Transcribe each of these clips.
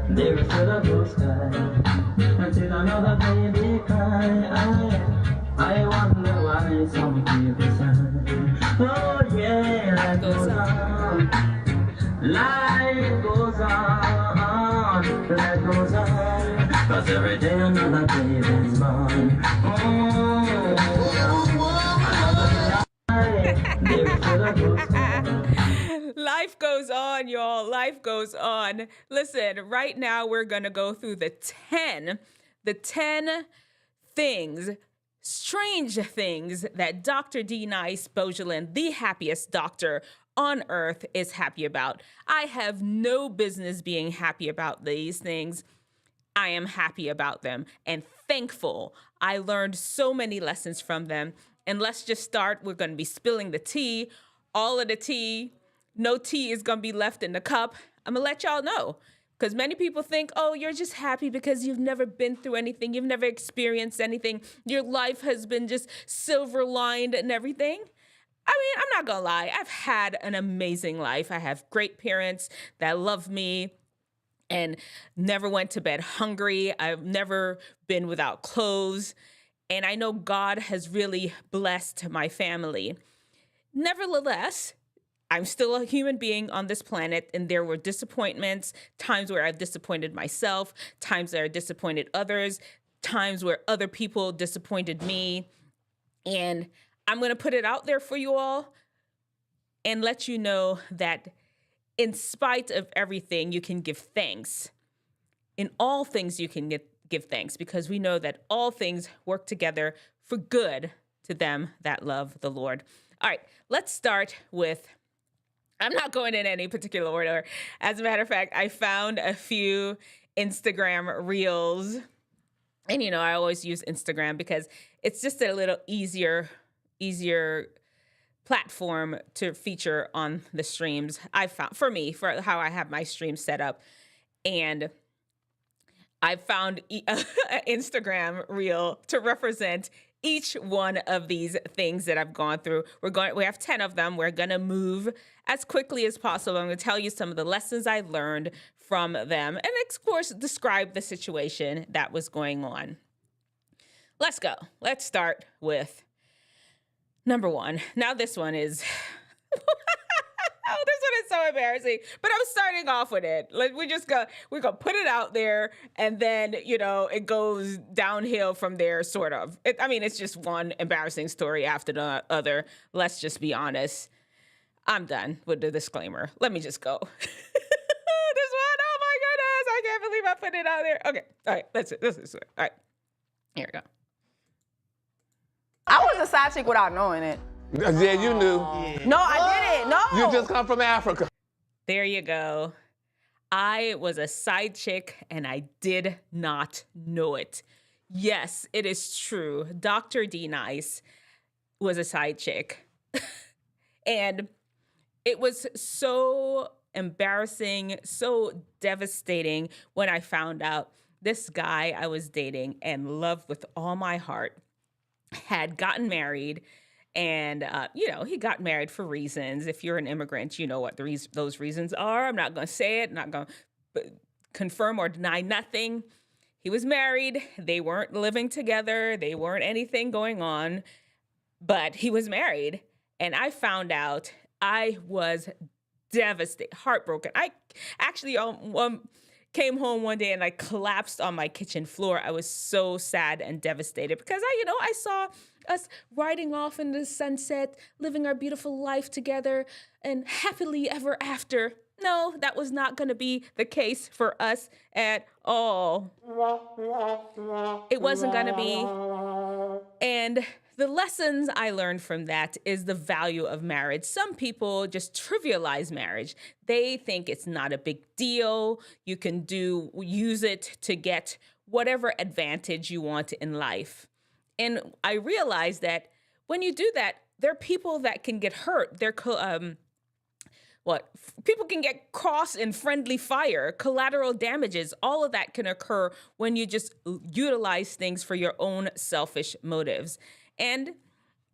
There is still a blue sky until another baby cry. I wonder why some people sigh. Oh yeah, life goes on. Life goes on. Life goes on. 'Cause every day another baby's born. Life goes on, y'all. Life goes on. Listen, right now we're going to go through the 10 things, strange things that Dr. D. Nice Beaugelin, the happiest doctor on earth, is happy about. I have no business being happy about these things. I am happy about them and thankful. I learned so many lessons from them. And let's just start. We're going to be spilling the tea, all of the tea. No tea is going to be left in the cup. I'm going to let y'all know. Because many people think, oh, you're just happy because you've never been through anything. You've never experienced anything. Your life has been just silver lined and everything. I mean, I'm not going to lie. I've had an amazing life. I have great parents that love me and never went to bed hungry. I've never been without clothes. And I know God has really blessed my family. Nevertheless, I'm still a human being on this planet, and there were disappointments, times where I've disappointed myself, times that I disappointed others, times where other people disappointed me. And I'm going to put it out there for you all and let you know that in spite of everything, you can give thanks. In all things, you can give thanks, because we know that all things work together for good to them that love the Lord. All right, let's start with, I'm not going in any particular order. As a matter of fact, I found a few Instagram reels. And, you know, I always use Instagram because it's just a little easier platform to feature on the streams. I found, for me, for how I have my stream set up. And I found an Instagram reel to represent each one of these things that I've gone through. We have 10 of them. We're going to move as quickly as possible. I'm going to tell you some of the lessons I learned from them and, of course, describe the situation that was going on. Let's go. Let's start with number one. Now, this one is... Oh, this one is so embarrassing, but I'm starting off with it. Like, we're gonna put it out there, and then, you know, it goes downhill from there, sort of. It's just one embarrassing story after the other. Let's just be honest. I'm done with the disclaimer. Let me just go. This one, oh my goodness, I can't believe I put it out there. Okay, all right, let's do it. All right, here we go. I was a side chick without knowing it. Yeah, you knew. No, I didn't. No. You just come from Africa. There you go. I was a side chick and I did not know it. Yes, it is true. Dr. D Nice was a side chick. And it was so embarrassing, so devastating when I found out this guy I was dating and loved with all my heart had gotten married. And, he got married for reasons. If you're an immigrant, you know what those reasons are. I'm not going to say it. I'm not going to confirm or deny nothing. He was married. They weren't living together. They weren't anything going on. But he was married. And I found out. I was devastated, heartbroken. I actually came home one day and I collapsed on my kitchen floor. I was so sad and devastated because I saw us riding off in the sunset, living our beautiful life together and happily ever after. No, that was not going to be the case for us at all. It wasn't going to be. And the lessons I learned from that is the value of marriage. Some people just trivialize marriage. They think it's not a big deal. You can use it to get whatever advantage you want in life. And I realized that when you do that, there are people that can get hurt. People can get cross in friendly fire, collateral damages. All of that can occur when you just utilize things for your own selfish motives. And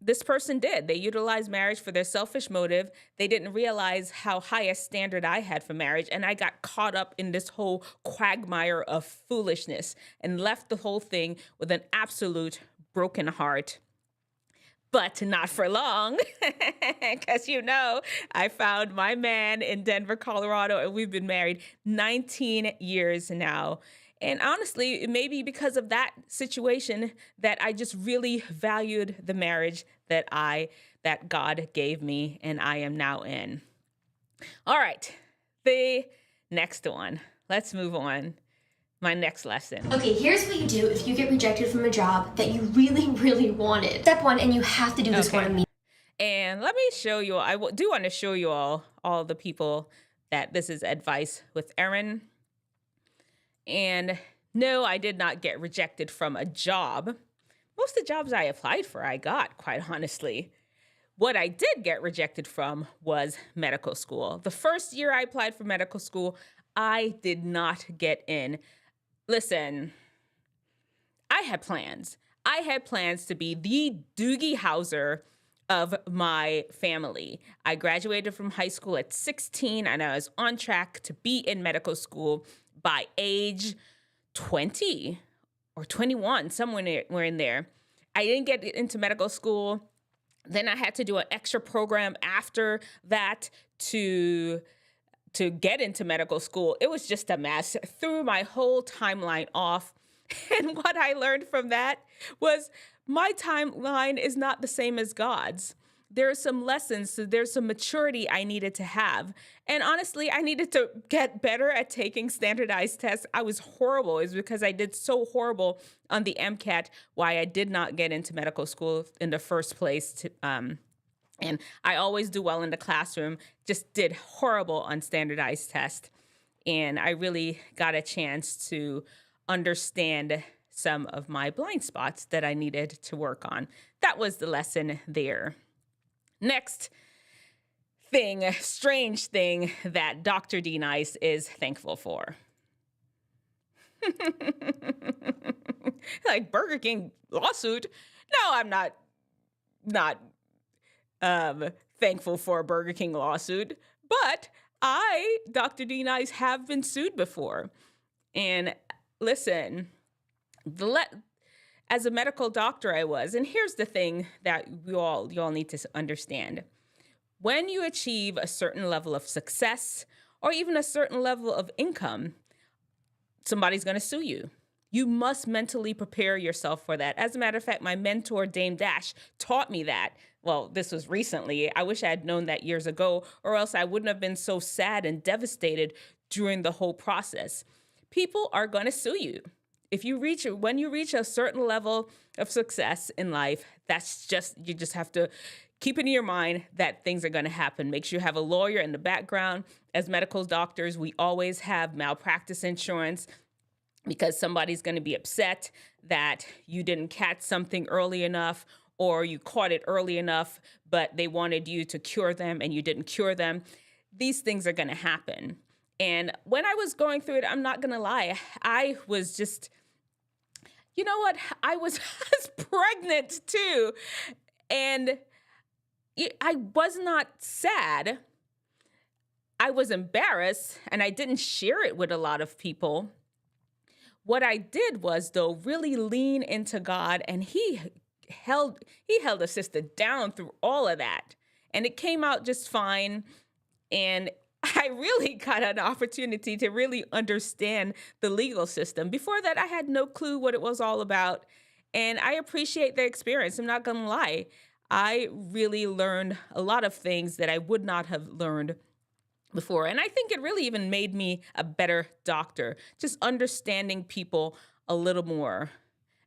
this person did. They utilized marriage for their selfish motive. They didn't realize how high a standard I had for marriage. And I got caught up in this whole quagmire of foolishness and left the whole thing with an absolute broken heart. But not for long, because I found my man in Denver, Colorado, and we've been married 19 years now. And honestly, it may be because of that situation that I just really valued the marriage that God gave me and I am now in. All right, the next one. Let's move on. My next lesson. Okay, here's what you do if you get rejected from a job that you really, really wanted. Step 1, and you have to do this one immediately. And let me show you, do want to show you all the people that this is advice with Erin. And no, I did not get rejected from a job. Most of the jobs I applied for, I got, quite honestly. What I did get rejected from was medical school. The first year I applied for medical school, I did not get in. Listen, I had plans. I had plans to be the Doogie Howser of my family. I graduated from high school at 16, and I was on track to be in medical school by age 20 or 21, somewhere in there. I didn't get into medical school. Then I had to do an extra program after that to get into medical school. It was just a mess. Threw my whole timeline off. And what I learned from that was my timeline is not the same as God's. There are some lessons, so there's some maturity I needed to have. And honestly, I needed to get better at taking standardized tests. I was horrible. It's because I did so horrible on the MCAT why I did not get into medical school in the first place. And I always do well in the classroom, just did horrible on standardized tests. And I really got a chance to understand some of my blind spots that I needed to work on. That was the lesson there. Next thing, strange thing that Dr. D Nice is thankful for. Like Burger King lawsuit. No, I'm not thankful for a Burger King lawsuit, but I, Dr. D Nice, have been sued before. And listen, as a medical doctor I was, and here's the thing that you all need to understand. When you achieve a certain level of success or even a certain level of income, somebody's going to sue you. You must mentally prepare yourself for that. As a matter of fact, my mentor, Dame Dash, taught me that. Well, this was recently. I wish I had known that years ago, or else I wouldn't have been so sad and devastated during the whole process. People are going to sue you. When you reach a certain level of success in life, you just have to keep it in your mind that things are going to happen. Make sure you have a lawyer in the background. As medical doctors, we always have malpractice insurance because somebody's going to be upset that you didn't catch something early enough or you caught it early enough, but they wanted you to cure them and you didn't cure them. These things are going to happen. And when I was going through it, I'm not going to lie, I was just, you know what? I was pregnant too. And I was not sad. I was embarrassed and I didn't share it with a lot of people. What I did was, though, really lean into God, and he held a sister down through all of that. And it came out just fine. And I really got an opportunity to really understand the legal system. Before that, I had no clue what it was all about. And I appreciate the experience. I'm not going to lie. I really learned a lot of things that I would not have learned before. And I think it really even made me a better doctor, just understanding people a little more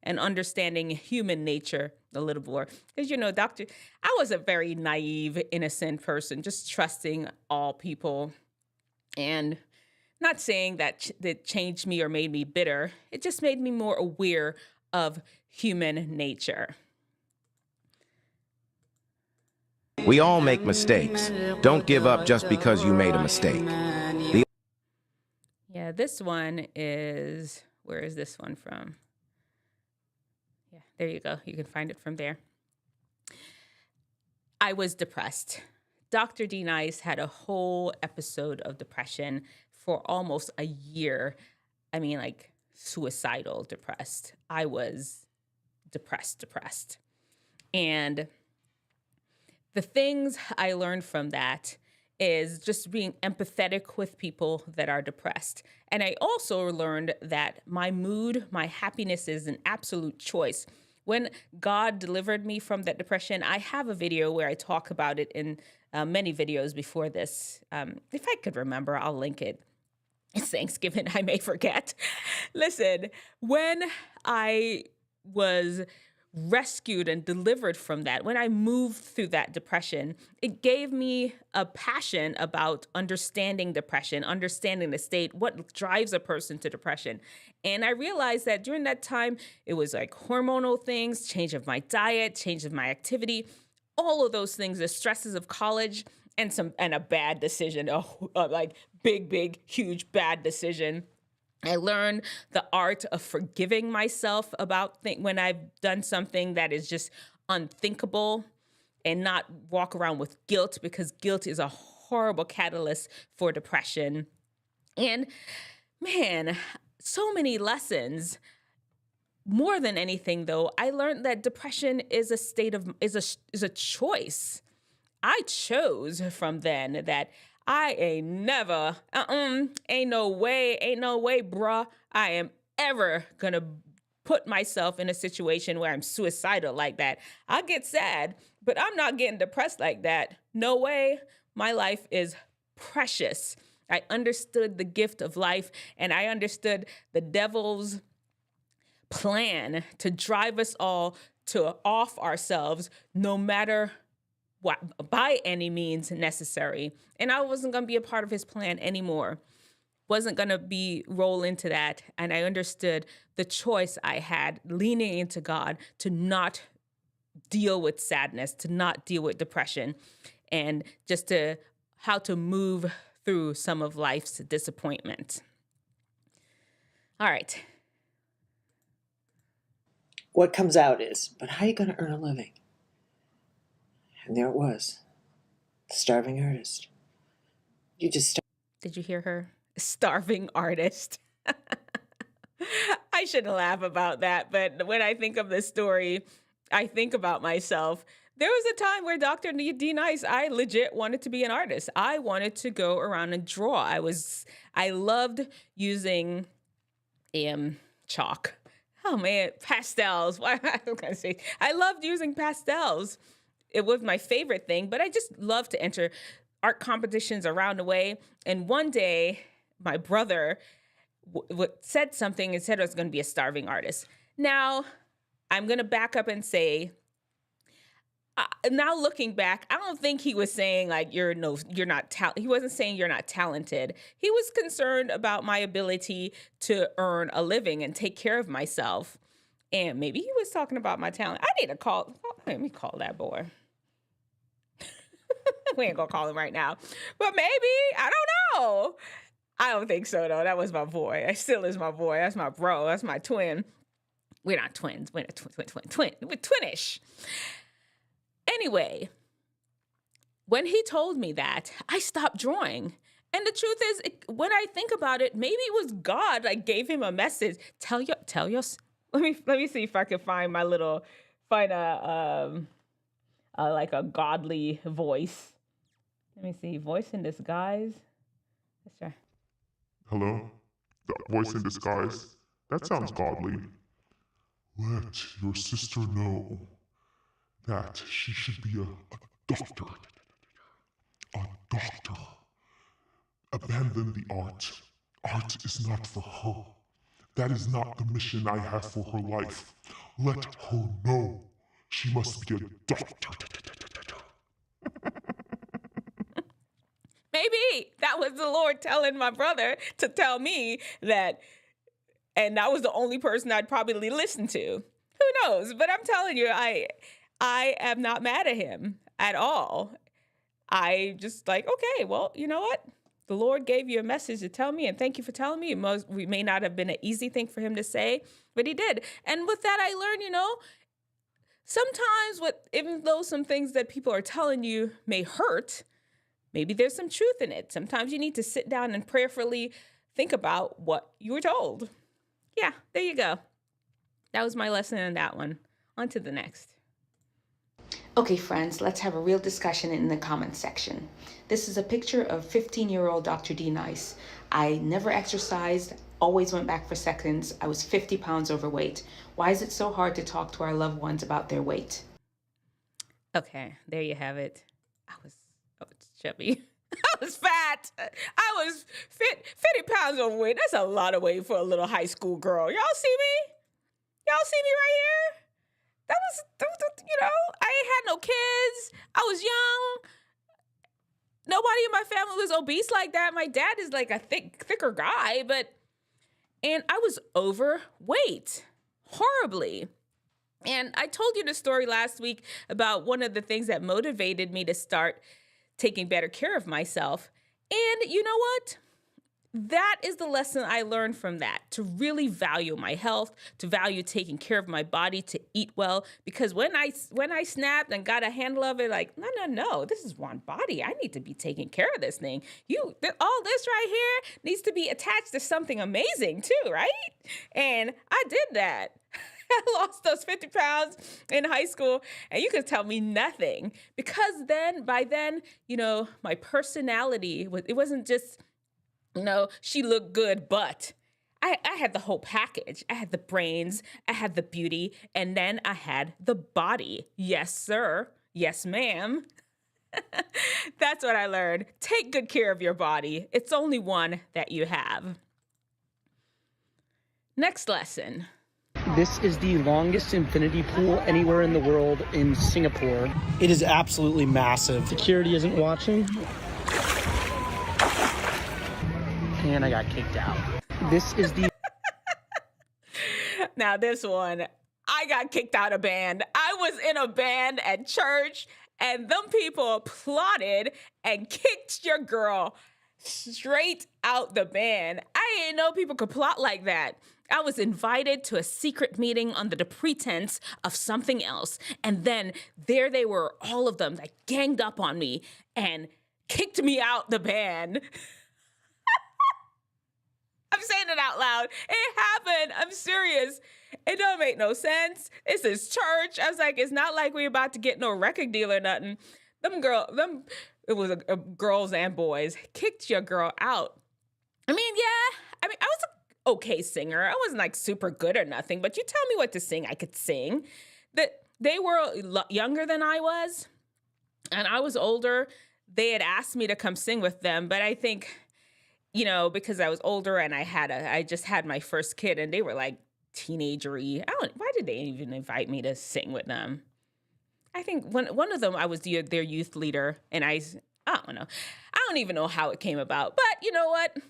and understanding human nature a little more. Because, doctor, I was a very naive, innocent person, just trusting all people. And not saying that it changed me or made me bitter. It just made me more aware of human nature. We all make mistakes. Don't give up just because you made a mistake. Yeah, this one is, where is this one from? Yeah, there you go. You can find it from there. I was depressed. Dr. D Nice had a whole episode of depression for almost a year. I mean, like suicidal depressed. I was depressed. And the things I learned from that is just being empathetic with people that are depressed. And I also learned that my mood, my happiness is an absolute choice. When God delivered me from that depression, I have a video where I talk about it in many videos before this. If I could remember, I'll link it. It's Thanksgiving, I may forget. Listen, when I was rescued and delivered from that, when I moved through that depression, it gave me a passion about understanding depression, understanding the state, what drives a person to depression. And I realized that during that time, it was like hormonal things, change of my diet, change of my activity, all of those things, the stresses of college, and a bad decision, like big, huge bad decision. I learned the art of forgiving myself about when I've done something that is just unthinkable, and not walk around with guilt, because guilt is a horrible catalyst for depression. And man, so many lessons. More than anything, though, I learned that depression is a choice. I chose from then that I ain't never, ain't no way, bruh, I am ever gonna put myself in a situation where I'm suicidal like that. I'll get sad, but I'm not getting depressed like that. No way. My life is precious. I understood the gift of life, and I understood the devil's plan to drive us all to off ourselves, no matter what, by any means necessary. And I wasn't going to be a part of his plan anymore. Wasn't going to roll into that. And I understood the choice I had leaning into God to not deal with sadness, to not deal with depression, and just how to move through some of life's disappointment. All right. What comes out is, but how are you going to earn a living? And there it was, the starving artist. Did you hear her? Starving artist. I shouldn't laugh about that, but when I think of this story, I think about myself. There was a time where Dr. D Nice, I legit wanted to be an artist. I wanted to go around and draw. I loved using chalk. Oh man, pastels. Why I was gonna say I loved using pastels. It was my favorite thing, but I just loved to enter art competitions around the way. And one day, my brother said something and said I was going to be a starving artist. Now, I'm going to back up and say, now looking back, I don't think he was saying like he wasn't saying you're not talented. He was concerned about my ability to earn a living and take care of myself. And maybe he was talking about my talent. Let me call that boy. We ain't gonna call him right now. But maybe, I don't know. I don't think so, though. That was my boy. It still is my boy. That's my bro. That's my twin. We're not twins. We're twin. We're twinish. Anyway, when he told me that, I stopped drawing. And the truth is, when I think about it, maybe it was God like gave him a message. Tell your. Let me see if I can find like a godly voice. Let me see, voice in disguise. Let's try. Hello? The voice in disguise? That sounds godly. Let your sister know that she should be a doctor. A doctor. Abandon the art. Art is not for her. That is not the mission I have for her life. Let her know she must be a doctor. Maybe that was the Lord telling my brother to tell me that, and that was the only person I'd probably listen to. Who knows? But I'm telling you, I am not mad at him at all. I just like, okay, well, you know what? The Lord gave you a message to tell me, and thank you for telling me. It may not have been an easy thing for him to say, but he did. And with that, I learned, sometimes even though some things that people are telling you may hurt, maybe there's some truth in it. Sometimes you need to sit down and prayerfully think about what you were told. Yeah, there you go. That was my lesson on that one. On to the next. Okay, friends, let's have a real discussion in the comments section. This is a picture of 15-year-old Dr. D Nice. I never exercised, always went back for seconds. I was 50 pounds overweight. Why is it so hard to talk to our loved ones about their weight? Okay, there you have it. I was chubby. I was fat. I was 50 pounds overweight. That's a lot of weight for a little high school girl. Y'all see me? Y'all see me right here? That was, I ain't had no kids. I was young. Nobody in my family was obese like that. My dad is like a thicker guy, and I was overweight horribly. And I told you the story last week about one of the things that motivated me to start taking better care of myself. And you know what? That is the lesson I learned from that, to really value my health, to value taking care of my body, to eat well. Because when I snapped and got a handle of it, like, no, this is one body. I need to be taking care of this thing. All this right here needs to be attached to something amazing too, right? And I did that. I lost those 50 pounds in high school, and you could tell me nothing. Because by then, my personality it wasn't just, she looked good, but I had the whole package. I had the brains, I had the beauty, and then I had the body. Yes, sir. Yes, ma'am. That's what I learned. Take good care of your body. It's only one that you have. Next lesson. This is the longest infinity pool anywhere in the world in Singapore. It is absolutely massive. Security isn't watching. And I got kicked out. This is the... Now this one, I got kicked out of band. I was in a band at church, and them people applauded and kicked your girl straight out the band. I didn't know people could plot like that. I was invited to a secret meeting under the pretense of something else. And then there they were, all of them, like ganged up on me and kicked me out the band. I'm saying it out loud. It happened. I'm serious. It don't make no sense. This is church. I was like, it's not like we about to get no record deal or nothing. It was girls and boys, kicked your girl out. I was an okay singer. I wasn't like super good or nothing, but you tell me what to sing, I could sing. They were younger than I was, and I was older. They had asked me to come sing with them, but I think, because I was older and I just had my first kid, and they were like teenagery. Why did they even invite me to sing with them? I think one of them, I was their youth leader, and I don't know. I don't even know how it came about, but you know what? We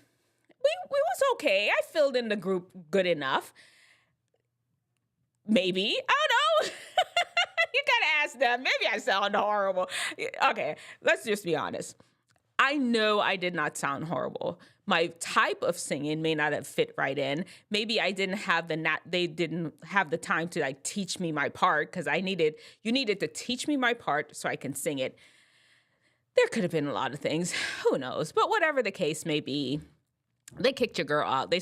was okay. I filled in the group good enough. Maybe. I don't know. You gotta ask them. Maybe I sound horrible. Okay, let's just be honest. I know I did not sound horrible. My type of singing may not have fit right in. Maybe I didn't have they didn't have the time to like teach me my part, because you needed to teach me my part so I can sing it. There could have been a lot of things. Who knows? But whatever the case may be, they kicked your girl out. They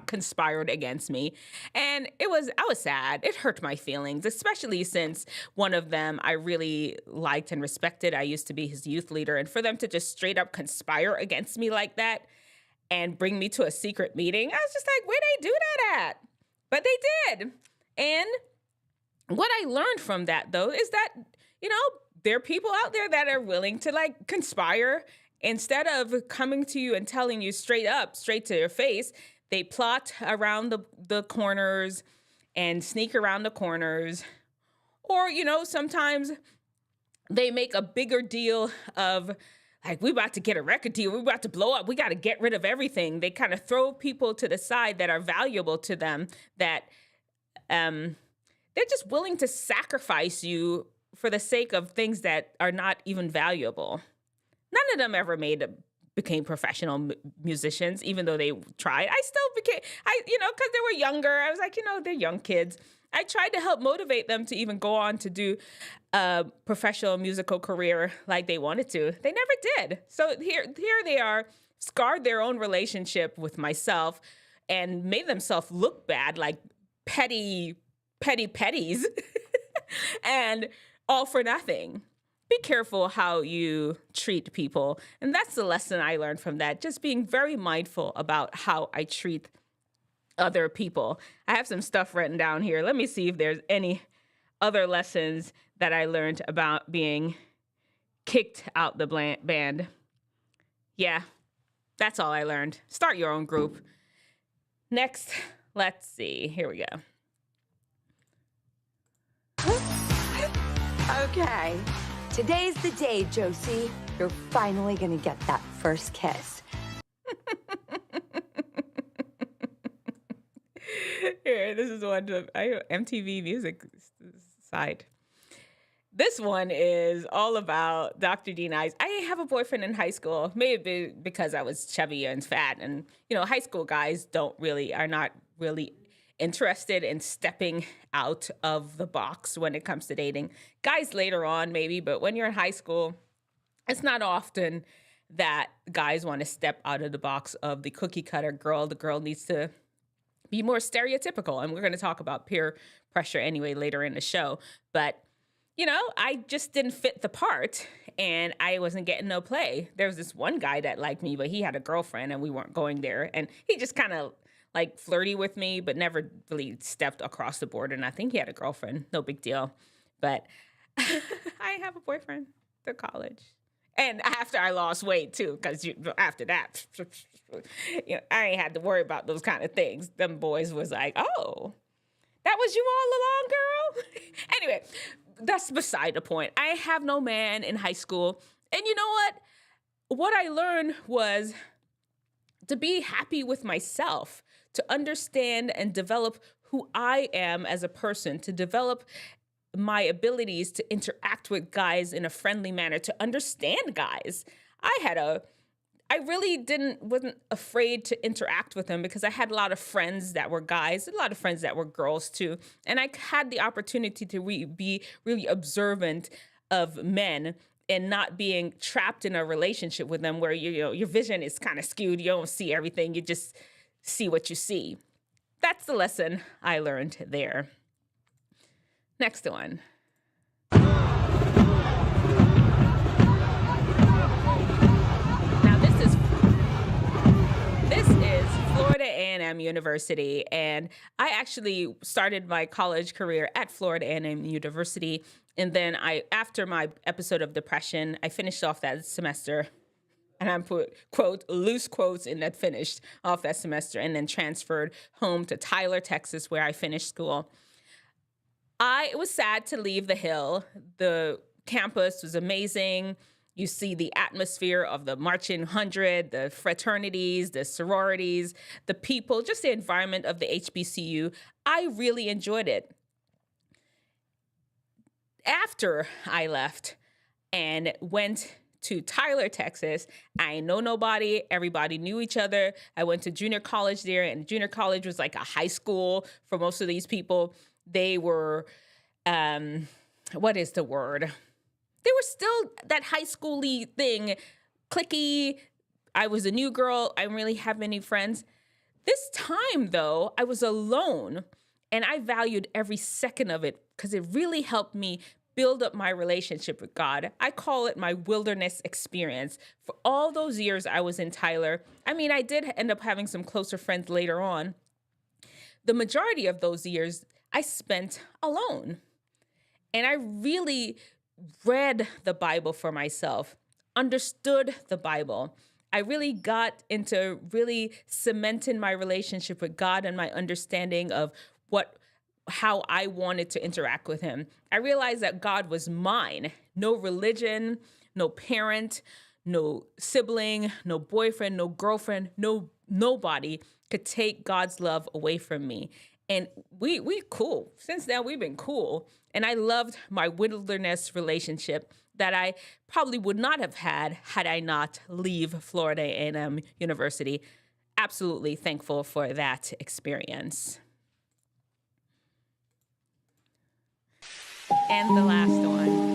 conspired against me. And I was sad. It hurt my feelings, especially since one of them I really liked and respected. I used to be his youth leader. And for them to just straight up conspire against me like that and bring me to a secret meeting, I was just like, where'd they do that at? But they did. And what I learned from that, though, is that, there are people out there that are willing to like conspire. Instead of coming to you and telling you straight to your face, they plot around the corners and sneak around the corners. Or, sometimes they make a bigger deal of, like, we about to get a record deal, we about to blow up, we got to get rid of everything. They kind of throw people to the side that are valuable to them, that they're just willing to sacrifice for the sake of things that are not even valuable. None of them ever became professional musicians, even though they tried. I still became, because they were younger. I was like, they're young kids. I tried to help motivate them to even go on to do a professional musical career like they wanted to. They never did. So here they are, scarred their own relationship with myself and made themselves look bad, like petties, and all for nothing. Be careful how you treat people. And that's the lesson I learned from that. Just being very mindful about how I treat other people. I have some stuff written down here. Let me see if there's any other lessons that I learned about being kicked out the band. Yeah, that's all I learned. Start your own group. Next, let's see. Here we go. Okay, today's the day, Josie. You're finally gonna get that first kiss. Here, this is one of MTV Music side. This one is all about Dr. D Nice. I have a boyfriend in high school, maybe because I was chubby and fat, and high school guys are not really interested in stepping out of the box when it comes to dating. Guys later on, maybe, but when you're in high school, it's not often that guys want to step out of the box of the cookie cutter girl. The girl needs to be more stereotypical. And we're going to talk about peer pressure anyway later in the show. But, I just didn't fit the part and I wasn't getting no play. There was this one guy that liked me, but he had a girlfriend and we weren't going there. And he just kind of like flirty with me, but never really stepped across the board. And I think he had a girlfriend. No big deal. But I have a boyfriend to college. And after I lost weight, too, because after that, I ain't had to worry about those kind of things. Them boys was like, oh, that was you all along, girl? Anyway, that's beside the point. I have no man in high school. And you know what? What I learned was to be happy with myself, to understand and develop who I am as a person, to develop my abilities to interact with guys in a friendly manner, to understand guys. I really wasn't afraid to interact with them because I had a lot of friends that were guys, a lot of friends that were girls too. And I had the opportunity to be really observant of men and not being trapped in a relationship with them where your vision is kind of skewed. You don't see everything. You just see what you see. That's the lesson I learned there. Next one. Now this is Florida A&M University, and I actually started my college career at Florida A&M University, and then after my episode of depression, I finished off that semester, and I put quote loose quotes in that finished off that semester, and then transferred home to Tyler, Texas, where I finished school. It was sad to leave the Hill. The campus was amazing. You see the atmosphere of the Marching 100, the fraternities, the sororities, the people, just the environment of the HBCU. I really enjoyed it. After I left and went to Tyler, Texas, I know nobody. Everybody knew each other. I went to junior college there, and junior college was like a high school for most of these people. They were, what is the word? They were still that high school-y thing, cliquey. I was a new girl. I didn't really have many friends. This time, though, I was alone, and I valued every second of it because it really helped me build up my relationship with God. I call it my wilderness experience. For all those years I was in Tyler, I did end up having some closer friends later on. The majority of those years I spent alone. And I really read the Bible for myself, understood the Bible. I really got into really cementing my relationship with God and my understanding of how I wanted to interact with him. I realized that God was mine. No religion, no parent, no sibling, no boyfriend, no girlfriend, nobody could take God's love away from me. And we cool. Since then, we've been cool. And I loved my wilderness relationship that I probably would not have had I not leave Florida A&M University. Absolutely thankful for that experience. And the last one.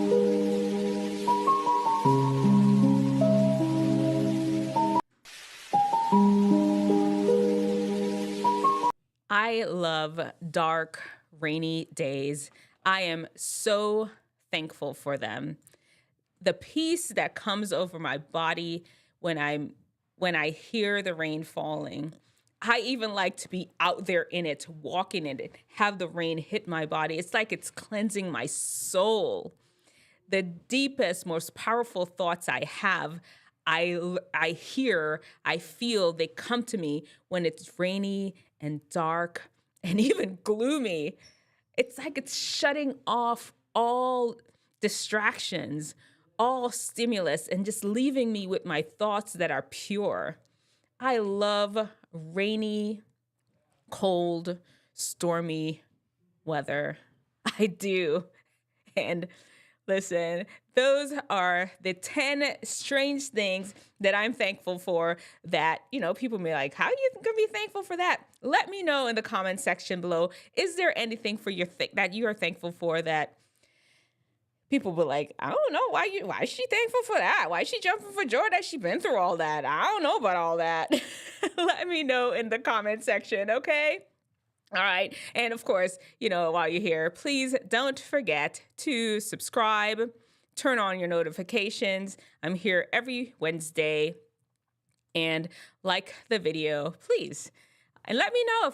I love dark, rainy days. I am so thankful for them. The peace that comes over my body when I hear the rain falling. I even like to be out there in it, walking in it, have the rain hit my body. It's like it's cleansing my soul. The deepest, most powerful thoughts I have, I hear, I feel, they come to me when it's rainy and dark and even gloomy. It's like it's shutting off all distractions, all stimulus, and just leaving me with my thoughts that are pure. I love rainy, cold, stormy weather. I do. And listen, those are the 10 strange things that I'm thankful for that, people may be like, how are you going to be thankful for that? Let me know in the comment section below. Is there anything for that you are thankful for that people were like, I don't know, why is she thankful for that? Why is she jumping for joy that she been through all that? I don't know about all that. Let me know in the comment section, okay? All right. And of course, while you're here, please don't forget to subscribe, turn on your notifications. I'm here every Wednesday. And like the video, please. And let me know if there's